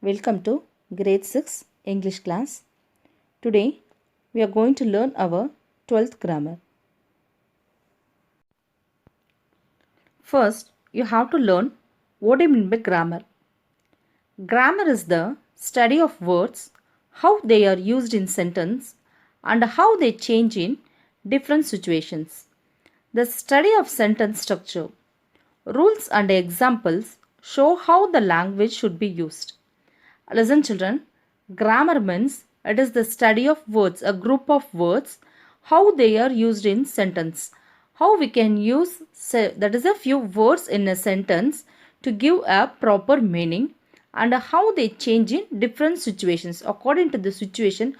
Welcome to grade 6 English class. Today we are going to learn our 12th grammar. First, you have to learn what I mean by grammar. Grammar is the study of words, how they are used in sentence and how they change in different situations. The study of sentence structure. Rules and examples show how the language should be used. Listen children, grammar means it is the study of words, a group of words, how they are used in sentence. How we can use, that is a few words in a sentence to give a proper meaning and how they change in different situations. According to the situation,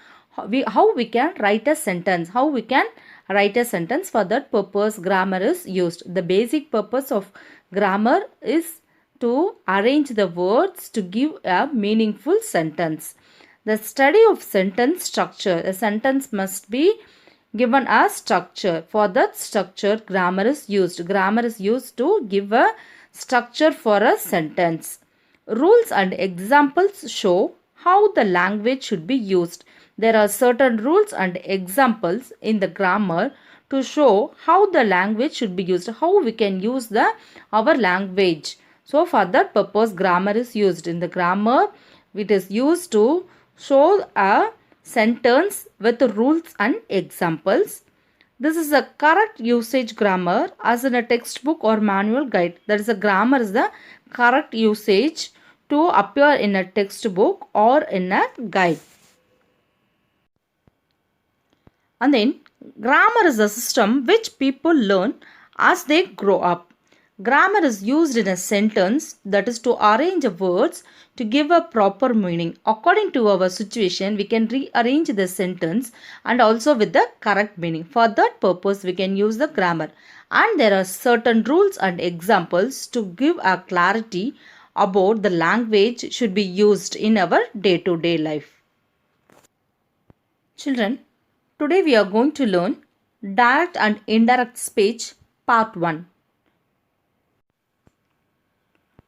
how we can write a sentence. How we can write a sentence, for that purpose grammar is used. The basic purpose of grammar is to arrange the words to give a meaningful sentence. The study of sentence structure. A sentence must be given a structure. For that structure, grammar is used. Grammar is used to give a structure for a sentence. Rules and examples show how the language should be used. There are certain rules and examples in the grammar to show how the language should be used. How we can use our language. So for that purpose grammar is used. In the grammar it is used to show a sentence with rules and examples. This is a correct usage grammar as in a textbook or manual guide. That is, a grammar is the correct usage to appear in a textbook or in a guide. And then grammar is a system which people learn as they grow up. Grammar is used in a sentence, that is to arrange words to give a proper meaning. According to our situation, we can rearrange the sentence and also with the correct meaning. For that purpose, we can use the grammar. And there are certain rules and examples to give a clarity about the language should be used in our day-to-day life. Children, today we are going to learn direct and indirect speech part 1.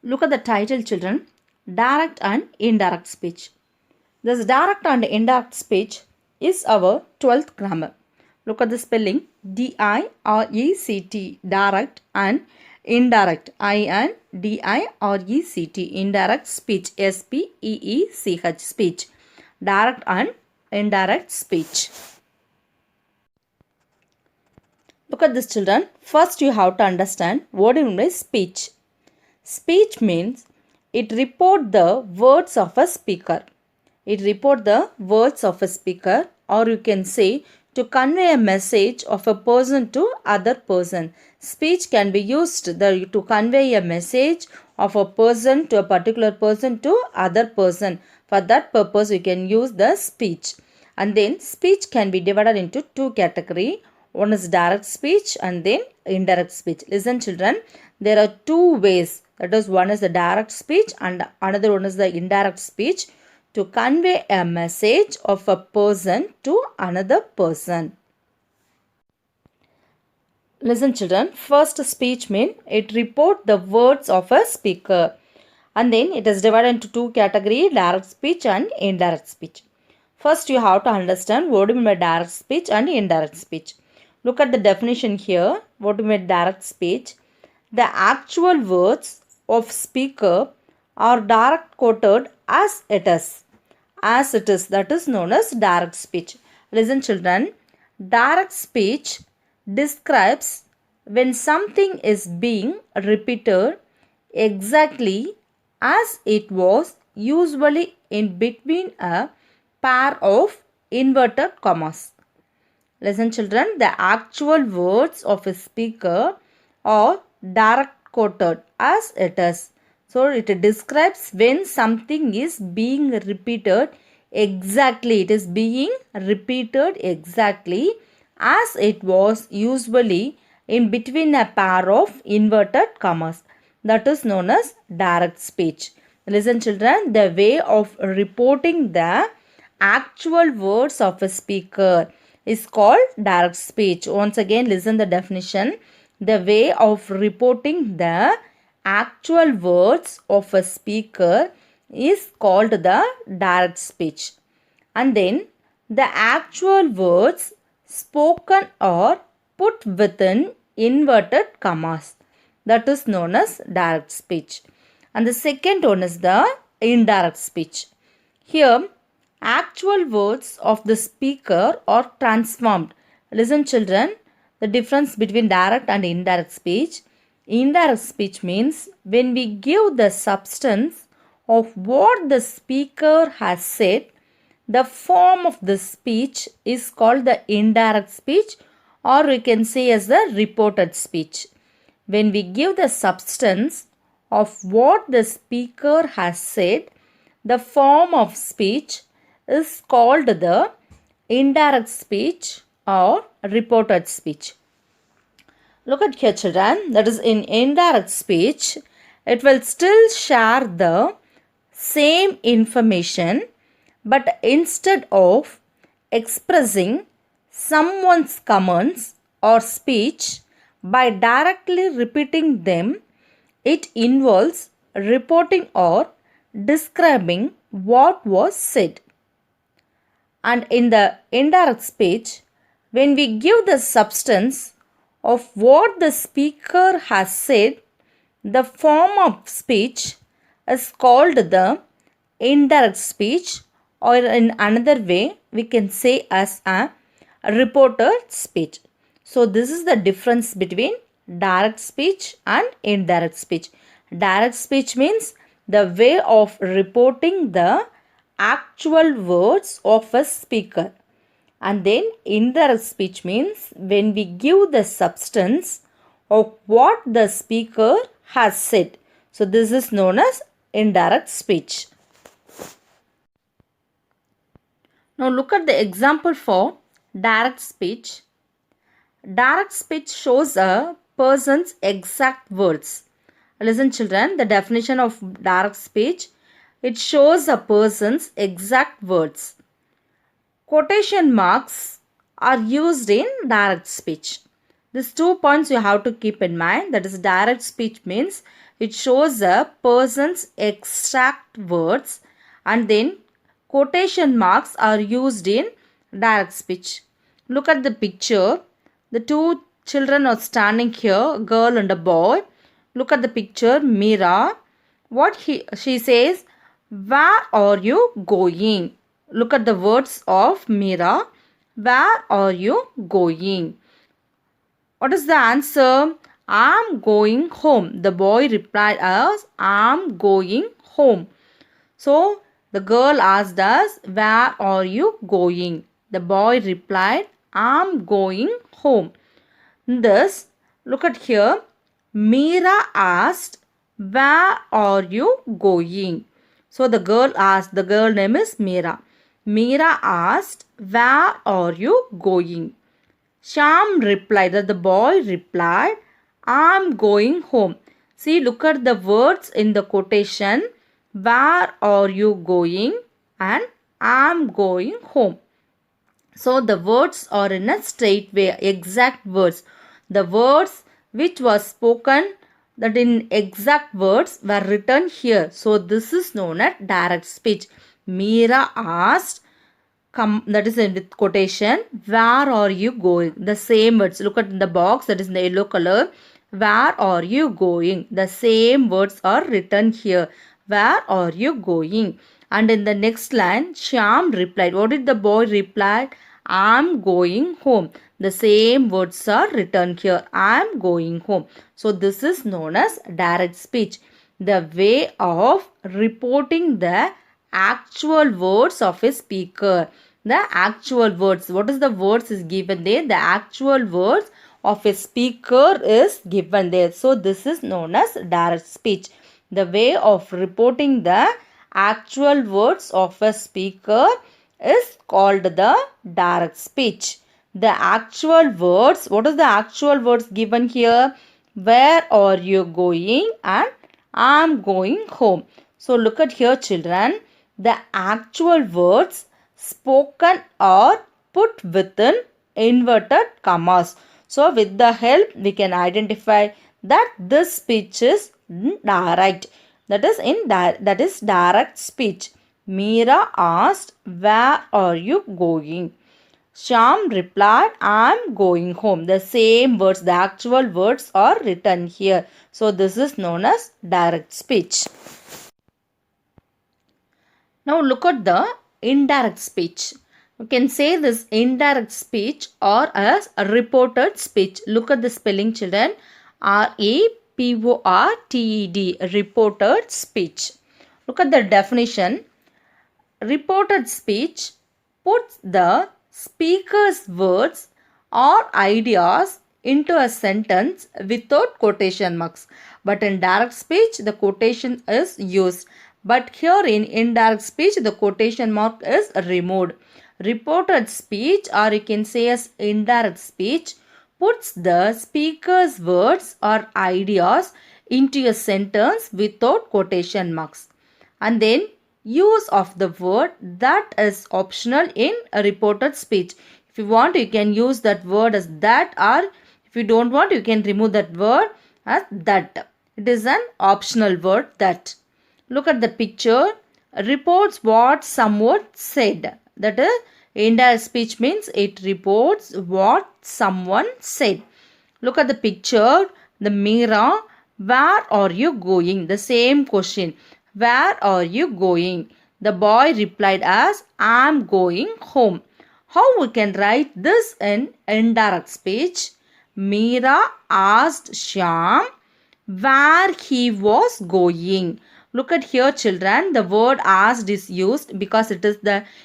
Look at the title children, direct and indirect speech. This direct and indirect speech is our 12th grammar. Look at the spelling, D-I-R-E-C-T, direct, and indirect, I-N-D-I-R-E-C-T, indirect speech, S-P-E-E-C-H, speech, direct and indirect speech. Look at this children, first you have to understand what it means speech. Speech means it report the words of a speaker. It report the words of a speaker, or you can say to convey a message of a person to other person. Speech can be used to convey a message of a person to a particular person to other person. For that purpose, we can use the speech. And then speech can be divided into two categories. One is direct speech and then indirect speech. Listen children, there are two ways. That is, one is the direct speech and another one is the indirect speech to convey a message of a person to another person. Listen children, first speech means it report the words of a speaker. And then it is divided into two categories, direct speech and indirect speech. First you have to understand what do you mean by direct speech and indirect speech. Look at the definition here. What do you mean by direct speech? The actual words of speaker are direct quoted as it is. As it is, that is known as direct speech. Listen children, direct speech describes when something is being repeated exactly as it was, usually in between a pair of inverted commas. Listen children, the actual words of a speaker are direct quoted as it is. So it describes when something is being repeated exactly. It is being repeated exactly as it was, usually in between a pair of inverted commas. That is known as direct speech. Listen children, the way of reporting the actual words of a speaker is called direct speech. Once again, listen the definition. The way of reporting the actual words of a speaker is called the direct speech. And then the actual words spoken or put within inverted commas. That is known as direct speech. And the second one is the indirect speech. Here, actual words of the speaker are transformed. Listen, children, the difference between direct and indirect speech. Indirect speech means when we give the substance of what the speaker has said, the form of the speech is called the indirect speech, or we can say as the reported speech. When we give the substance of what the speaker has said, the form of speech is called the indirect speech or reported speech. Look at here, children. That is, in indirect speech, it will still share the same information, but instead of expressing someone's comments or speech by directly repeating them, it involves reporting or describing what was said. And in the indirect speech, when we give the substance of what the speaker has said, the form of speech is called the indirect speech, or in another way we can say as a reported speech. So this is the difference between direct speech and indirect speech. Direct speech means the way of reporting the actual words of a speaker. And then indirect speech means when we give the substance of what the speaker has said. So this is known as indirect speech. Now look at the example for direct speech. Direct speech shows a person's exact words. Listen, children, the definition of direct speech. It shows a person's exact words. Quotation marks are used in direct speech. These 2 points you have to keep in mind. That is, direct speech means it shows a person's exact words, and then quotation marks are used in direct speech. Look at the picture. The two children are standing here, a girl and a boy. Look at the picture, Meera. She says, "Where are you going?" Look at the words of Meera. Where are you going? What is the answer? I'm going home. The boy replied as, I'm going home. So the girl asked us, where are you going? The boy replied, I'm going home. Thus, look at here. Meera asked, where are you going? So the girl asked, the girl name is Meera. Meera asked, where are you going? Shyam replied, that the boy replied, I'm going home. See, look at the words in the quotation. Where are you going? And I'm going home. So the words are in a straight way, exact words. The words which was spoken, that in exact words were written here. So this is known as direct speech. Meera asked, that is in with quotation, where are you going? The same words. Look at the box that is in the yellow color. Where are you going? The same words are written here. Where are you going? And in the next line, Shyam replied. What did the boy reply? I'm going home. The same words are written here. I'm going home. So this is known as direct speech. The way of reporting the actual words of a speaker. The actual words. What is the words is given there? The actual words of a speaker is given there. So this is known as direct speech. The way of reporting the actual words of a speaker is called the direct speech. The actual words, what is the actual words given here? Where are you going? And I'm going home. So look at here, children. The actual words spoken or put within inverted commas. So with the help we can identify that this speech is direct. That is direct speech. Meera asked, "Where are you going?" Shyam replied, "I am going home." The same words, the actual words are written here. So this is known as direct speech. Now look at the indirect speech. You can say this indirect speech or as a reported speech. Look at the spelling, children. R-E-P-O-R-T-E-D, reported speech. Look at the definition. Reported speech puts the speaker's words or ideas into a sentence without quotation marks. But in direct speech, the quotation is used. But here in indirect speech, the quotation mark is removed. Reported speech, or you can say as indirect speech, puts the speaker's words or ideas into a sentence without quotation marks. And then use of the word that is optional in a reported speech. If you want, you can use that word as that, or if you don't want, you can remove that word as that. It is an optional word, that. Look at the picture. Reports what someone said. That is, indirect speech means it reports what someone said. Look at the picture. The Meera, where are you going? The same question. Where are you going? The boy replied as, I am going home. How we can write this in indirect speech? Meera asked Shyam where he was going. Look at here, children. The word asked is used because it is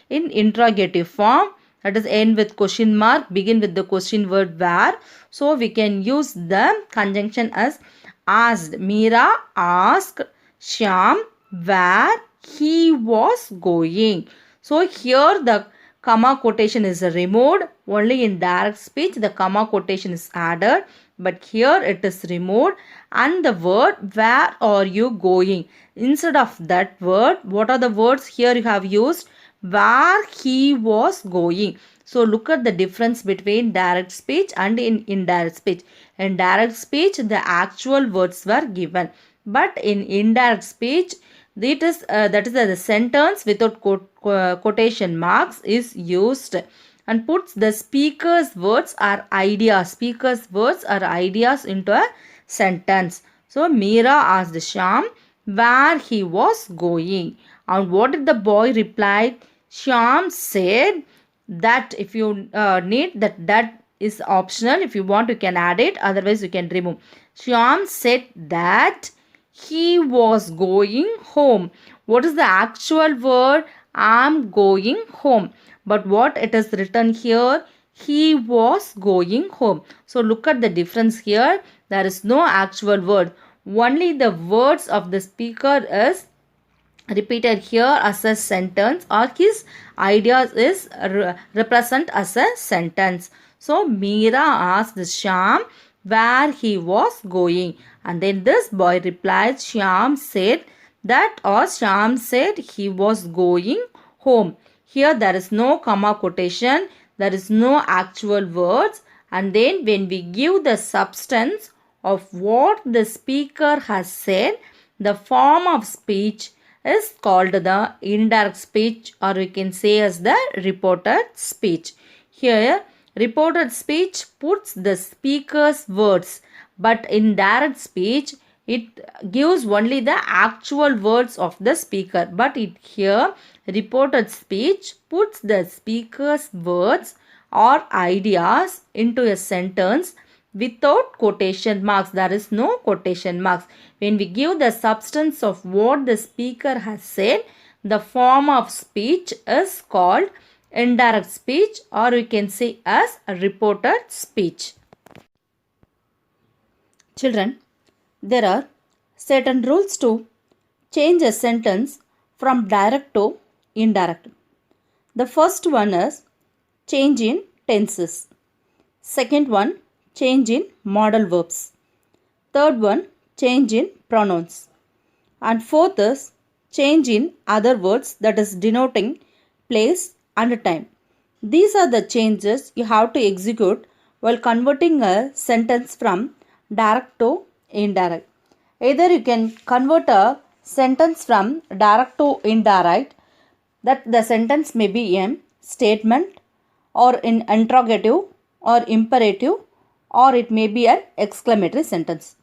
in interrogative form. That is end with question mark, begin with the question word where. So we can use the conjunction as asked. Meera asked Shyam where he was going. So here the comma quotation is removed. Only in direct speech the comma quotation is added. But here it is removed. And the word where are you going? Instead of that word, what are the words here you have used? Where he was going. So look at the difference between direct speech and in indirect speech. In direct speech, the actual words were given. But in indirect speech, that is the sentence without quotation marks is used and puts the speaker's words or ideas. Speaker's words or ideas into a sentence. So Meera asked Shyam where he was going. And what did the boy reply? Shyam said that. If you need that is optional. If you want, you can add it. Otherwise, you can remove. Shyam said that he was going home. What is the actual word? I am going home. But what it is written here? He was going home. So look at the difference here. There is no actual word. Only the words of the speaker is repeated here as a sentence, or his ideas is represent as a sentence. So Meera asked Shyam where he was going, and then this boy replied Shyam said that, or Shyam said he was going home. Here there is no comma quotation, there is no actual words, and then when we give the substance of what the speaker has said, the form of speech is called the indirect speech, or we can say as the reported speech. Here reported speech puts the speaker's words, but in direct speech it gives only the actual words of the speaker. But here reported speech puts the speaker's words or ideas into a sentence without quotation marks. There is no quotation marks. When we give the substance of what the speaker has said, the form of speech is called indirect speech, or we can say as a reported speech. Children, there are certain rules to change a sentence from direct to indirect. The first one is change in tenses. Second one, change in modal verbs. Third one, change in pronouns. And fourth is change in other words, that is denoting place and time. These are the changes you have to execute while converting a sentence from direct to indirect. Either you can convert a sentence from direct to indirect, that the sentence may be a statement or an interrogative or imperative, or it may be an exclamatory sentence.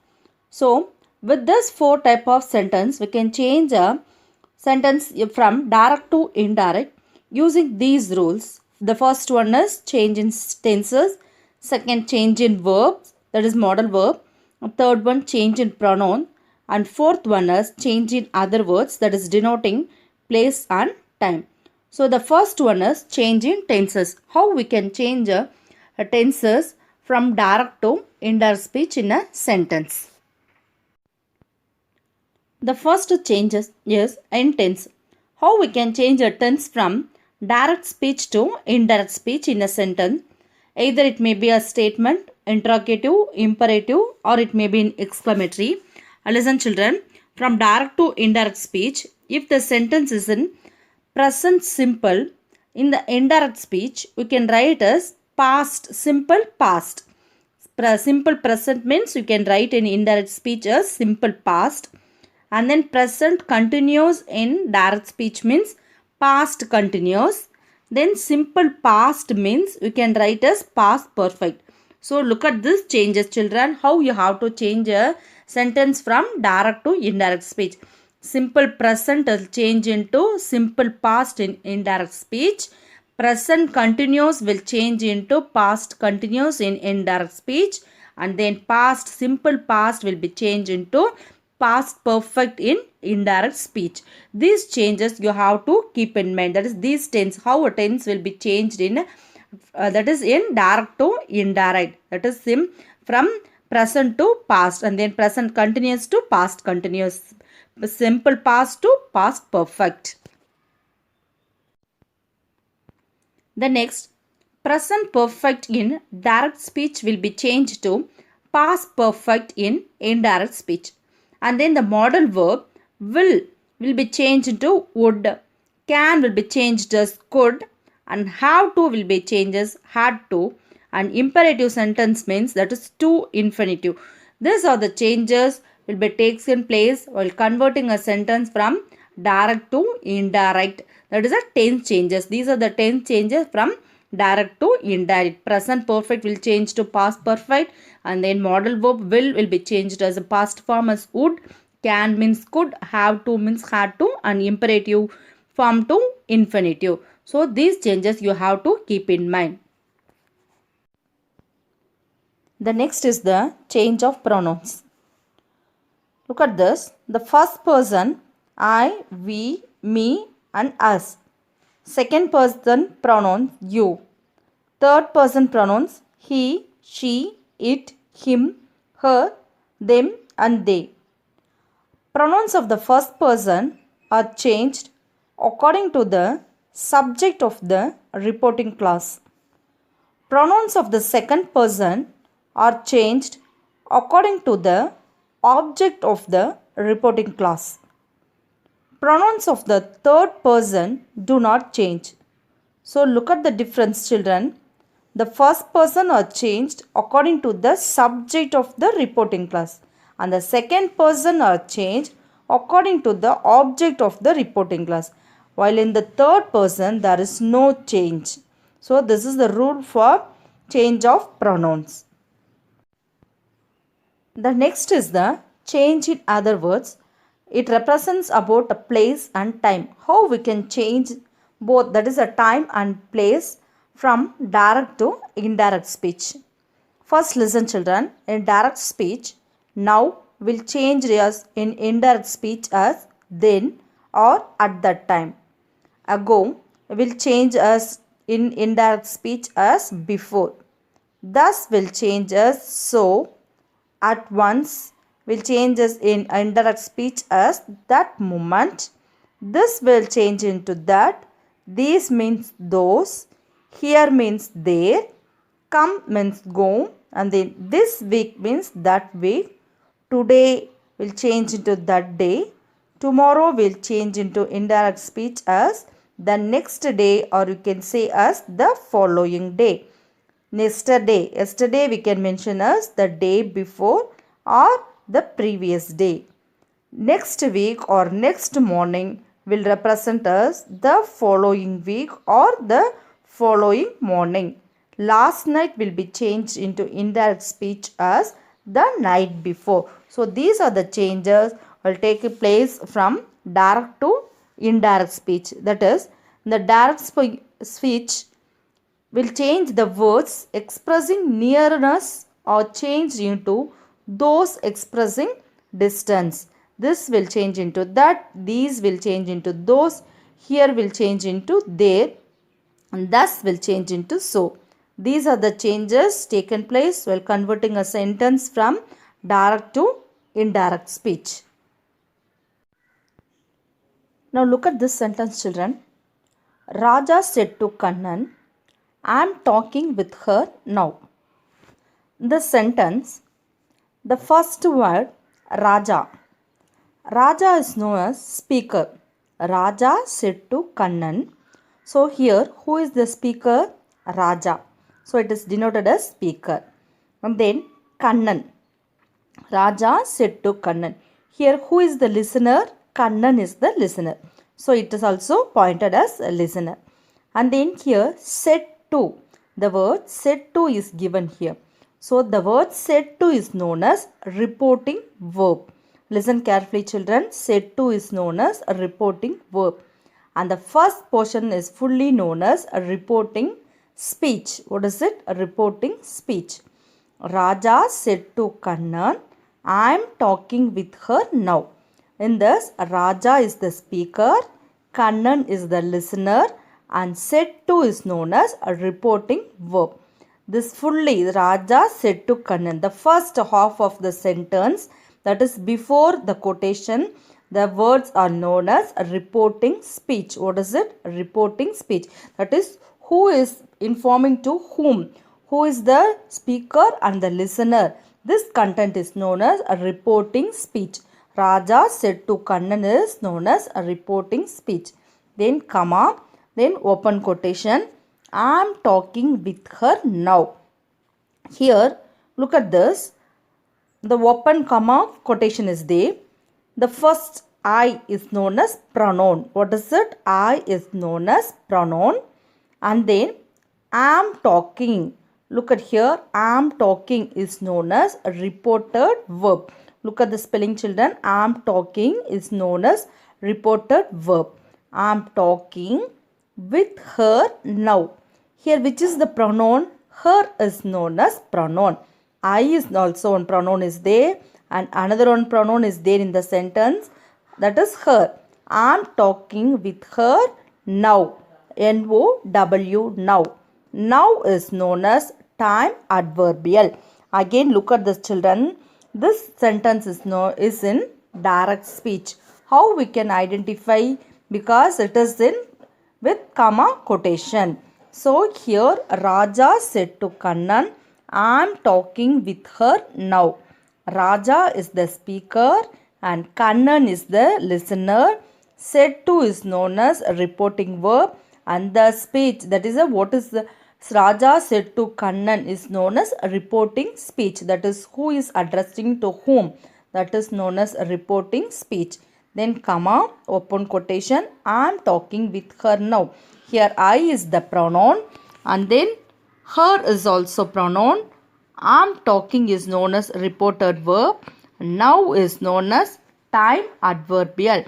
So with this four type of sentence, we can change a sentence from direct to indirect using these rules. The first one is change in tenses, second change in verbs, that is modal verb, third one change in pronoun, and fourth one is change in other words, that is denoting place and time. So the first one is change in tenses. How we can change a tenses from direct to indirect speech in a sentence. The first change is in tense. How we can change a tense from direct speech to indirect speech in a sentence. Either it may be a statement, interrogative, imperative, or it may be an exclamatory. Listen children, from direct to indirect speech, if the sentence is in present simple, in the indirect speech, we can write as past simple past. Simple present means you can write in indirect speech as simple past. And then present continuous in direct speech means past continuous. Then simple past means you can write as past perfect. So look at this changes children, how you have to change a sentence from direct to indirect speech. Simple present will change into simple past in indirect speech. Present continuous will change into past continuous in indirect speech. And then past simple past will be changed into past perfect in indirect speech. These changes you have to keep in mind. That is these tense, how a tense will be changed in that is in direct to indirect. That is from present to past, and then present continuous to past continuous, simple past to past perfect. The next, present perfect in direct speech will be changed to past perfect in indirect speech. And then the modal verb will be changed to would, can will be changed as could, and have to will be changed as had to, and imperative sentence means that is to infinitive. These are the changes will be taken place while converting a sentence from direct to indirect. That is a tense changes. These are the tense changes from direct to indirect. Present perfect will change to past perfect, and then modal verb will be changed as a past form as would, can means could, have to means had to, and imperative form to infinitive. So these changes you have to keep in mind. The next is the change of pronouns. Look at this. The first person I, we, me and us. Second person pronouns you. Third person pronouns he, she, it, him, her, them and they. Pronouns of the first person are changed according to the subject of the reporting clause. Pronouns of the second person are changed according to the object of the reporting clause. Pronouns of the third person do not change. So look at the difference children. The first person are changed according to the subject of the reporting clause, and the second person are changed according to the object of the reporting clause, while in the third person there is no change. So this is the rule for change of pronouns. The next is the change in other words. It represents about a place and time. How we can change both, that is a time and place, from direct to indirect speech. First listen children, in direct speech, now will change as in indirect speech as then or at that time. Ago will change as in indirect speech as before. Thus will change as so. At once will change as in indirect speech as that moment. This will change into that. These means those. Here means there. Come means go. And then this week means that week. Today will change into that day. Tomorrow will change into indirect speech as the next day, or you can say as the following day. Yesterday we can mention as the day before or the previous day. Next week or next morning will represent as the following week or the following morning. Last night will be changed into indirect speech as the night before. So these are the changes will take place from direct to indirect speech. That is, the direct speech will change the words expressing nearness or change into those expressing distance. This will change into that, these will change into those, here will change into there, and thus will change into so. These are the changes taken place while converting a sentence from direct to indirect speech. Now look at this sentence, children. Raja said to Kannan, I am talking with her now. The sentence, the first word, Raja. Raja is known as speaker. Raja said to Kannan. So here, who is the speaker? Raja. So it is denoted as speaker. And then Kannan. Raja said to Kannan. Here, who is the listener? Kannan is the listener. So it is also pointed as a listener. And then here, said to. The word said to is given here. So the word said to is known as reporting verb. Listen carefully, children. Said to is known as a reporting verb. And the first portion is fully known as a reporting speech. What is it? A reporting speech. Raja said to Kannan, I am talking with her now. In this, Raja is the speaker, Kannan is the listener, and said to is known as a reporting verb. This fully, Raja said to Kannan, the first half of the sentence, that is before the quotation, the words are known as a reporting speech. What is it? A reporting speech. That is, who is informing to whom? Who is the speaker and the listener? This content is known as a reporting speech. Raja said to Kannan is known as a reporting speech. Then comma, then open quotation. I am talking with her now. Here, look at this. The open comma quotation is there. The first I is known as pronoun. What is it? I is known as pronoun. And then am talking. Look at here. Am talking is known as a reported verb. Look at the spelling, children. Am talking is known as reported verb. Am talking with her now. Here, which is the pronoun? Her is known as pronoun. I is also one pronoun is there, and another one pronoun is there in the sentence, that is her. I am talking with her now. N-O-W, now. Now is known as time adverbial. Again, look at this, children. This sentence is in direct speech. How we can identify? Because it is in with comma quotation. So here Raja said to Kannan, I am talking with her now. Raja is the speaker and Kannan is the listener. Said to is known as a reporting verb, and the speech, that is what is the Raja said to Kannan is known as a reporting speech. That is who is addressing to whom. That is known as a reporting speech. Then comma, open quotation, I am talking with her now. Here I is the pronoun and then her is also pronoun. I am talking is known as reported verb. Now is known as time adverbial.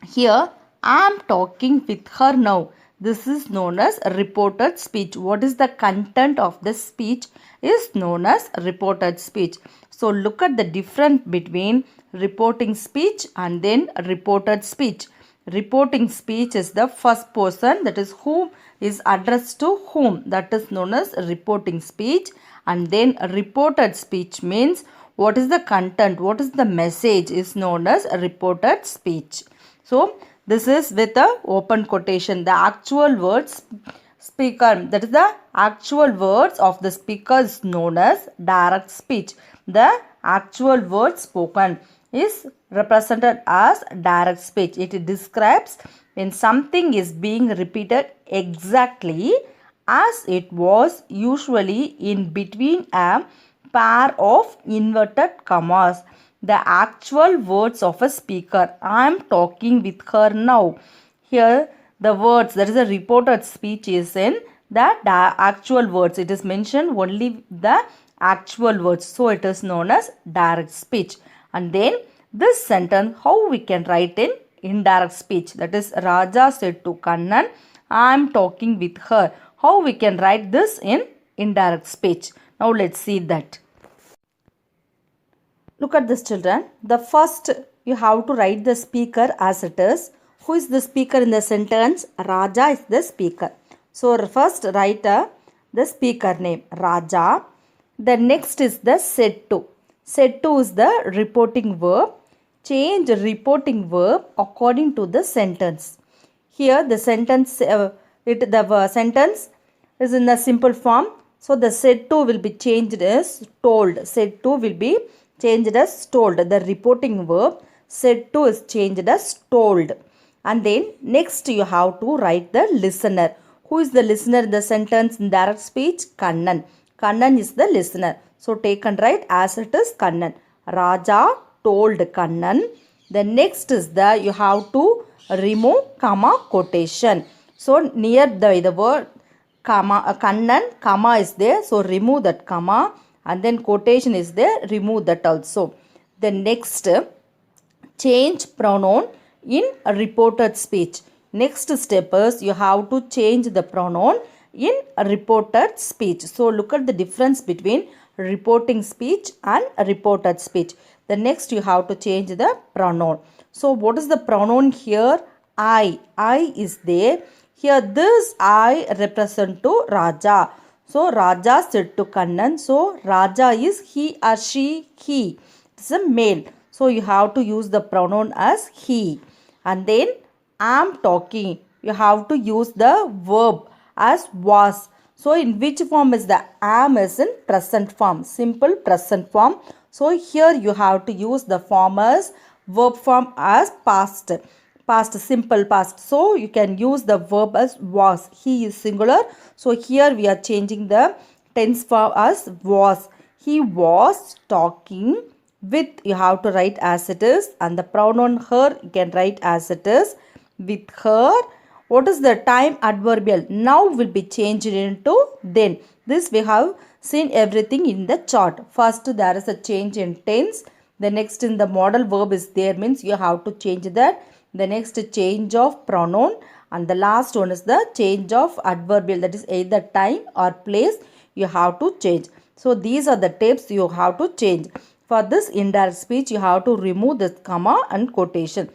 Here I am talking with her now. This is known as reported speech. What is the content of this speech is known as reported speech. So look at the difference between reporting speech and then reported speech. Reporting speech is the first person, that is whom is addressed to whom, that is known as reporting speech. And then reported speech means what is the content, what is the message is known as reported speech. So this is with a open quotation. The actual words speaker, that is the actual words of the speaker is known as direct speech. The actual word spoken is represented as direct speech. It describes when something is being repeated exactly as it was, usually in between a pair of inverted commas. the actual words of a speaker. I am talking with her now. Here the words, that is a reported speech, is in the actual words. It is mentioned only the actual words. So it is known as direct speech. And then this sentence, how we can write in indirect speech. That is, Raja said to Kannan, I am talking with her. How we can write this in indirect speech? Now let's see that. Look at this, children. The first, you have to write the speaker as it is. Who is the speaker in the sentence? Raja is the speaker. So first write the speaker name, Raja. The next is the said to. Said to is the reporting verb. Change reporting verb according to the sentence. Here the sentence, sentence is in the simple form. So the said to will be changed as told. Said to will be changed as told. The reporting verb said to is changed as told. And then next you have to write the listener. Who is the listener in the sentence in direct speech? Kannan. Kannan is the listener. So take and write as it is Kannan. Raja told Kannan. The next is the, you have to remove comma quotation. So near the word comma, Kannan, comma is there. So remove that comma. And then quotation is there. Remove that also. The next, change pronoun in a reported speech. Next step is you have to change the pronoun in a reported speech. So look at the difference between reporting speech and a reported speech. The next you have to change the pronoun. So what is the pronoun here? I. I is there. Here this I represent to Raja. So Raja said to Kannan. So Raja is he or she, he. It's a male. So you have to use the pronoun as he. And then am talking. You have to use the verb as was. So in which form is the am? Is in present form. Simple present form. So here you have to use the form as verb form as past. Past, simple past. So you can use the verb as was. He is singular. So here we are changing the tense form as was. He was talking with, you have to write as it is. And the pronoun her, you can write as it is. With her. What is the time adverbial? Now will be changed into then. This we have seen everything in the chart. First there is a change in tense. The next in the modal verb is there, means you have to change that. The next change of pronoun. And the last one is the change of adverbial, that is either time or place you have to change. So these are the tips you have to change. For this indirect speech you have to remove this comma and quotation.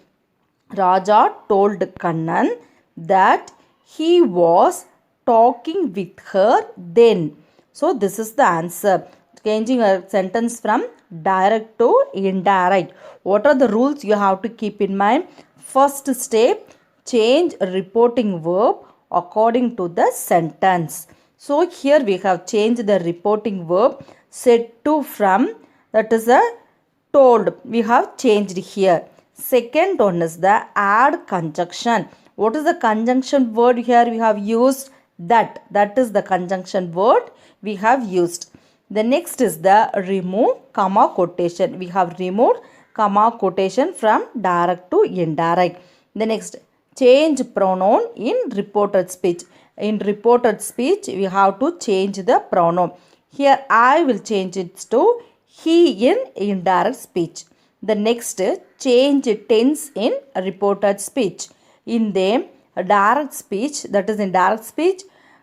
Raja told Kannan that he was talking with her then. So this is the answer. Changing a sentence from direct to indirect. What are the rules you have to keep in mind? First step, change reporting verb according to the sentence. So here we have changed the reporting verb said to from, that is a told. We have changed here. Second one is the add conjunction. What is the conjunction word here? We have used that. That is the conjunction word we have used. The next is the remove comma quotation. We have removed comma quotation from direct to indirect. The next, change pronoun in reported speech. In reported speech, we have to change the pronoun. Here I will change it to he in indirect speech. The next, change tense in reported speech. In the direct speech, that is in direct speech,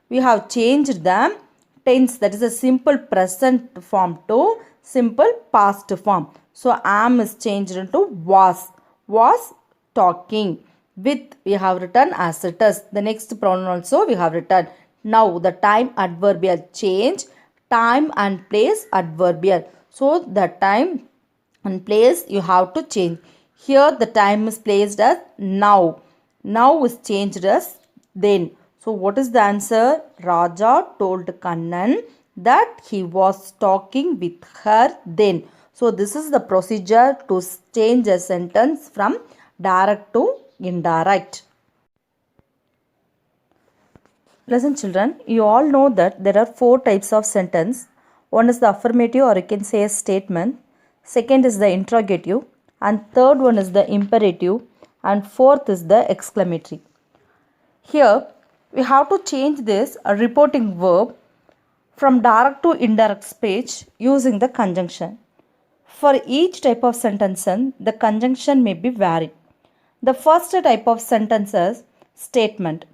we have changed the tense, that is a simple present form to simple past form. So am is changed into was talking. With we have written as it is. The next pronoun also we have written. Now the time adverbial change, time and place adverbial. So the time and place you have to change. Here the time is placed as now. Now is changed as then. So what is the answer? Raja told Kannan that he was talking with her then. So this is the procedure to change a sentence from direct to indirect. Listen children, you all know that there are 4 types of sentence. One is the affirmative, or you can say a statement. second is the interrogative, and third one is the imperative, and fourth is the exclamatory. Here we have to change this reporting verb from direct to indirect speech using the conjunction. For each type of sentence, the conjunction may be varied. The first type of sentence is statement.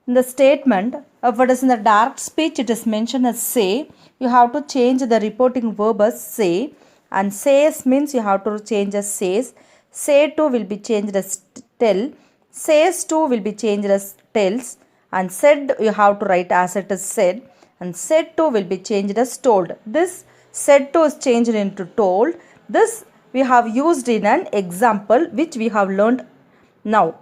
In the statement, if it is in the direct speech, it is mentioned as say. You have to change the reporting verb as say, and says means you have to change as says. Say to will be changed as tell. Says to will be changed as tells, and said you have to write as it is said, and said to will be changed as told. This said to is changed into told. This we have used in an example which we have learned now.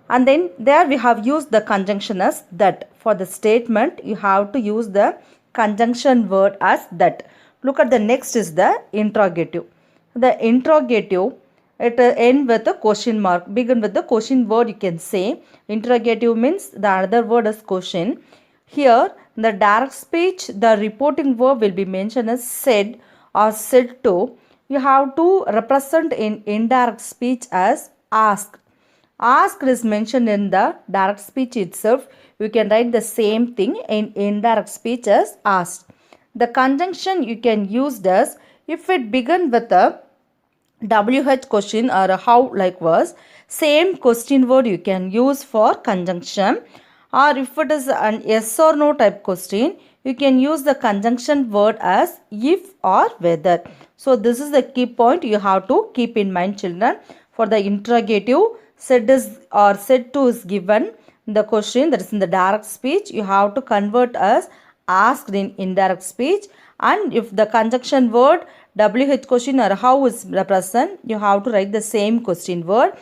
And then there we have used the conjunction as that. For the statement, you have to use the conjunction word as that. Look at the next is the interrogative. The interrogative, it end with a question mark, begin with the question word you can say. Interrogative means the other word is question. Here, in the direct speech, the reporting verb will be mentioned as said or said to. You have to represent in indirect speech as asked. Asked is mentioned in the direct speech itself. You can write the same thing in indirect speech as asked. The conjunction you can use as if it begin with a WH question or a how like was, same question word you can use for conjunction. Or if it is an yes or no type question, you can use the conjunction word as if or whether. So this is the key point you have to keep in mind, children. For the interrogative, said is or said to is given the question that is in the direct speech. You have to convert as asked in indirect speech, and if the conjunction word WH question or how is represent, you have to write the same question word.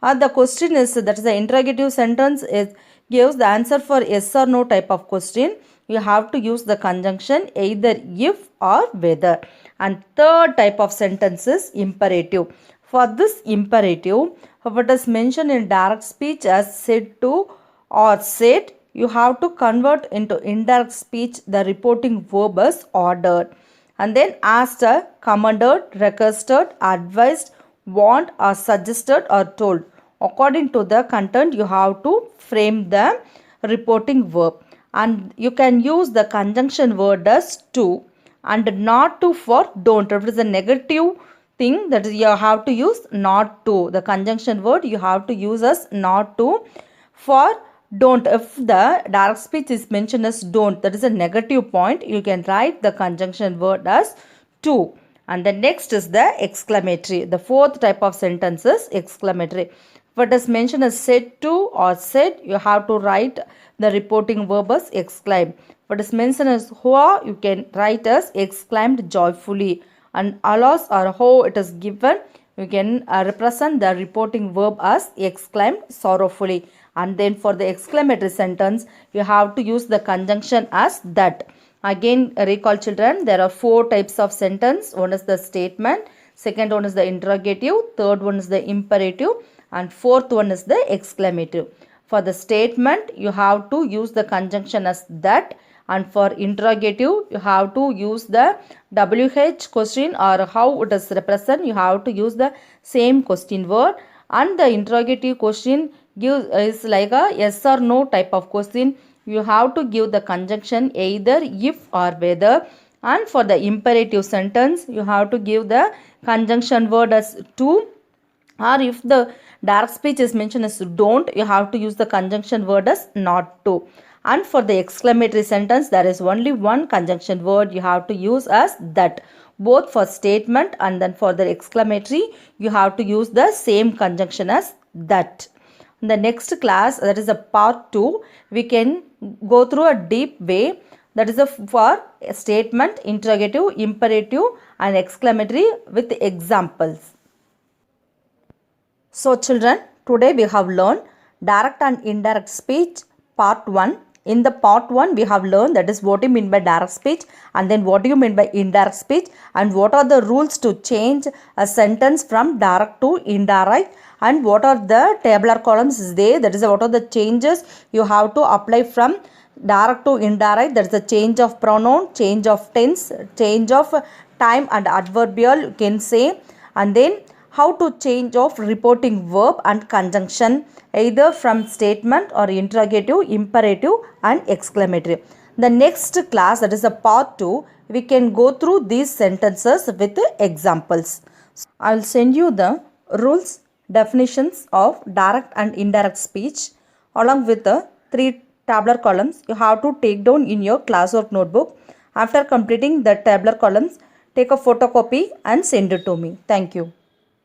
The question is that is the interrogative sentence is gives the answer for yes or no type of question. You have to use the conjunction either if or whether. And third type of sentence is imperative. For this imperative, if it is mentioned in direct speech as said to or said, you have to convert into indirect speech the reporting verb as ordered. And then asked, commanded, requested, advised, warned or suggested or told. According to the content, you have to frame the reporting verb. And you can use the conjunction word as to and not to for don't. If it is a negative thing, that is you have to use not to. The conjunction word you have to use as not to. For don't, if the direct speech is mentioned as don't, that is a negative point, you can write the conjunction word as to. And the next is the exclamatory. The fourth type of sentence is exclamatory. If it is mentioned as said to or said, you have to write the reporting verb as exclaim. If it is mentioned as hoa, you can write as exclaimed joyfully. And alas or ho it is given, you can represent the reporting verb as exclaimed sorrowfully. And then for the exclamatory sentence, you have to use the conjunction as that. Again, recall children, there are four types of sentence. One is the statement, second one is the interrogative, third one is the imperative, and fourth one is the exclamative. For the statement, you have to use the conjunction as that, and for interrogative, you have to use the WH question or how it is represent, you have to use the same question word, and the interrogative question is like a yes or no type of question. You have to give the conjunction either if or whether. And for the imperative sentence, you have to give the conjunction word as to, or if the direct speech is mentioned as don't, you have to use the conjunction word as not to. And for the exclamatory sentence, there is only one conjunction word you have to use as that. Both for statement and then for the exclamatory, you have to use the same conjunction as that. In the next class, that is a part 2, we can go through a deep way, that is for statement, interrogative, imperative and exclamatory with examples. So children, today we have learned direct and indirect speech part 1. In the part 1, we have learned that is what you mean by direct speech, and then what do you mean by indirect speech, and what are the rules to change a sentence from direct to indirect, and what are the tabular columns is there, that is what are the changes you have to apply from direct to indirect. That is the change of pronoun, change of tense, change of time and adverbial you can say, and then how to change of reporting verb and conjunction either from statement or interrogative, imperative and exclamatory. The next class, that is the part 2, we can go through these sentences with examples. I will send you the rules, definitions of direct and indirect speech along with the 3 tabular columns you have to take down in your classwork notebook. After completing the tabular columns, take a photocopy and send it to me. Thank you.